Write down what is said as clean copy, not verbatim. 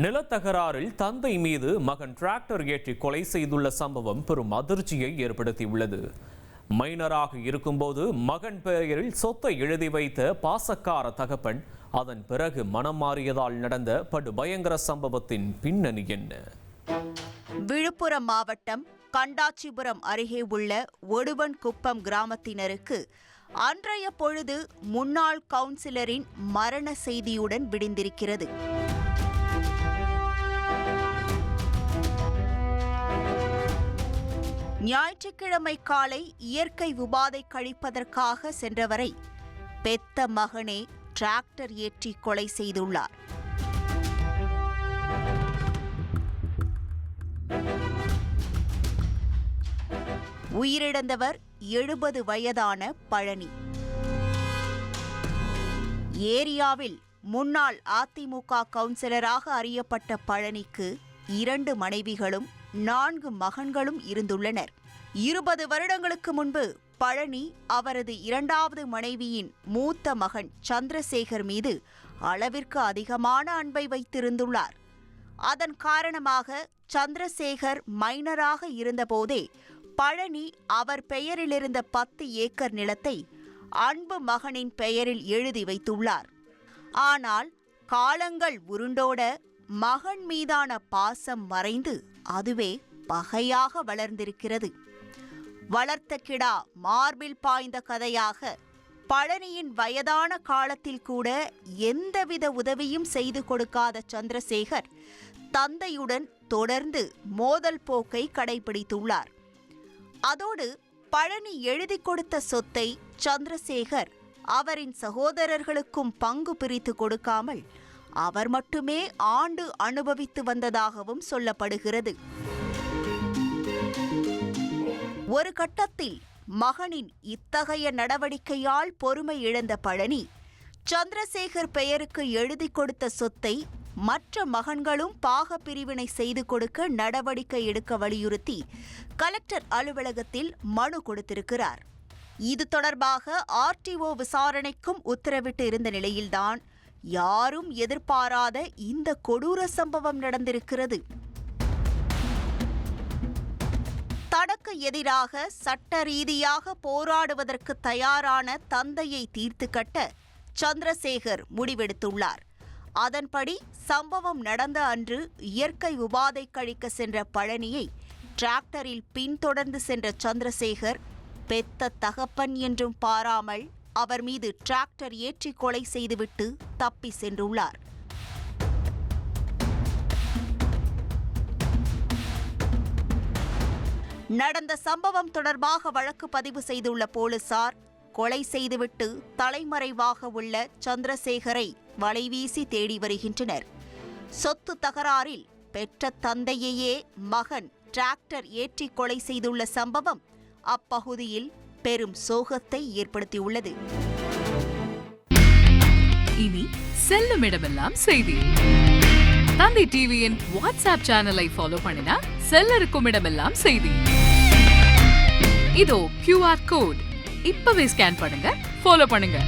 நிலத்தகராறில் தந்தை மீது மகன் டிராக்டர் ஏற்றி கொலை செய்துள்ள சம்பவம் பெரும் அதிர்ச்சியை ஏற்படுத்தியுள்ளது. மைனராக இருக்கும்போது மகன் பெயரில் சொத்தை எழுதி வைத்த பாசக்கார தகப்பன் அதன் பிறகு மனம் மாறியதால் நடந்த படுபயங்கர சம்பவத்தின் பின்னணி என்ன? விழுப்புரம் மாவட்டம் கண்டாச்சிபுரம் அருகே உள்ள ஒடுவன்குப்பம் கிராமத்தினருக்கு அன்றைய பொழுது முன்னாள் கவுன்சிலரின் மரண செய்தியுடன் விடிந்திருக்கிறது. ஞாயிற்றுக்கிழமை காலை இயற்கை உபாதை கழிப்பதற்காக சென்றவரை பெத்த மகனே டிராக்டர் ஏற்றி கொலை செய்துள்ளார். உயிரிழந்தவர் 70 வயதான பழனி. ஏரியாவில் முன்னாள் அதிமுக கவுன்சிலராக அறியப்பட்ட பழனிக்கு 2 மனைவிகளும் 4 மகன்களும் இருந்துள்ளனர். 20 வருடங்களுக்கு முன்பு பழனி அவரது 2வது மனைவியின் மூத்த மகன் சந்திரசேகர் மீது அளவிற்கு அதிகமான அன்பை வைத்திருந்துள்ளார். அதன் காரணமாக சந்திரசேகர் மைனராக இருந்தபோதே பழனி அவர் பெயரிலிருந்த 10 ஏக்கர் நிலத்தை அன்பு மகனின் பெயரில் எழுதி வைத்துள்ளார். ஆனால் காலங்கள் உருண்டோட மகன் மீதான பாசம் மறைந்து அதுவே பகையாக வளர்ந்திருக்கிறது. வளர்த்த கிடா மார்பில் பாய்ந்த கதையாக பழனியின் வயதான காலத்தில் கூட எந்தவித உதவியும் செய்து கொடுக்காத சந்திரசேகர் தந்தையுடன் தொடர்ந்து மோதல் போக்கை கடைபிடித்துள்ளார். அதோடு பழனி எழுதி கொடுத்த சொத்தை சந்திரசேகர் அவரின் சகோதரர்களுக்கும் பங்கு பிரித்து கொடுக்காமல் அவர் மட்டுமே ஆண்டு அனுபவித்து வந்ததாகவும் சொல்லப்படுகிறது. ஒரு கட்டத்தில் மகனின் இத்தகைய நடவடிக்கையால் பொறுமை இழந்த பழனி சந்திரசேகர் பெயருக்கு எழுதி கொடுத்த சொத்தை மற்ற மகன்களும் பாக பிரிவினை செய்து கொடுக்க நடவடிக்கை எடுக்க வலியுறுத்தி கலெக்டர் அலுவலகத்தில் மனு கொடுத்திருக்கிறார். இது தொடர்பாக ஆர்டிஓ விசாரணைக்கும் உத்தரவிட்டு இருந்த நிலையில்தான் யாரும் எதிர்பாராத இந்த கொடூர சம்பவம் நடந்திருக்கிறது. தனக்கு எதிராக சட்ட ரீதியாக போராடுவதற்கு தயாரான தந்தையை தீர்த்து கட்ட சந்திரசேகர் முடிவெடுத்துள்ளார். அதன்படி சம்பவம் நடந்த அன்று இயற்கை உபாதை கழிக்க சென்ற பழனியை டிராக்டரில் பின்தொடர்ந்து சென்ற சந்திரசேகர் பெத்த தகப்பன் என்றும் பாராமல் அவர் மீது டிராக்டர் ஏற்றி கொலை செய்துவிட்டு தப்பி சென்றுள்ளார். நடந்த சம்பவம் தொடர்பாக வழக்கு பதிவு செய்துள்ள போலீசார் கொலை செய்துவிட்டு தலைமறைவாக உள்ள சந்திரசேகரை வலைவீசி தேடி வருகின்றனர். சொத்து தகராறில் பெற்ற தந்தையையே மகன் டிராக்டர் ஏற்றி கொலை செய்துள்ள சம்பவம் அப்பகுதியில் பெரும் சோகத்தை ஏற்படுத்தியுள்ளது. இனி செல்லும் இடமெல்லாம் செய்தி. தந்தி டிவியின் வாட்ஸ்அப் சேனலை ஃபாலோ பண்ணினா செல்லருக்கும் இடமெல்லாம் செய்தி. இதோ QR கோட் இப்பவே ஸ்கேன் பண்ணுங்க, ஃபாலோ பண்ணுங்க.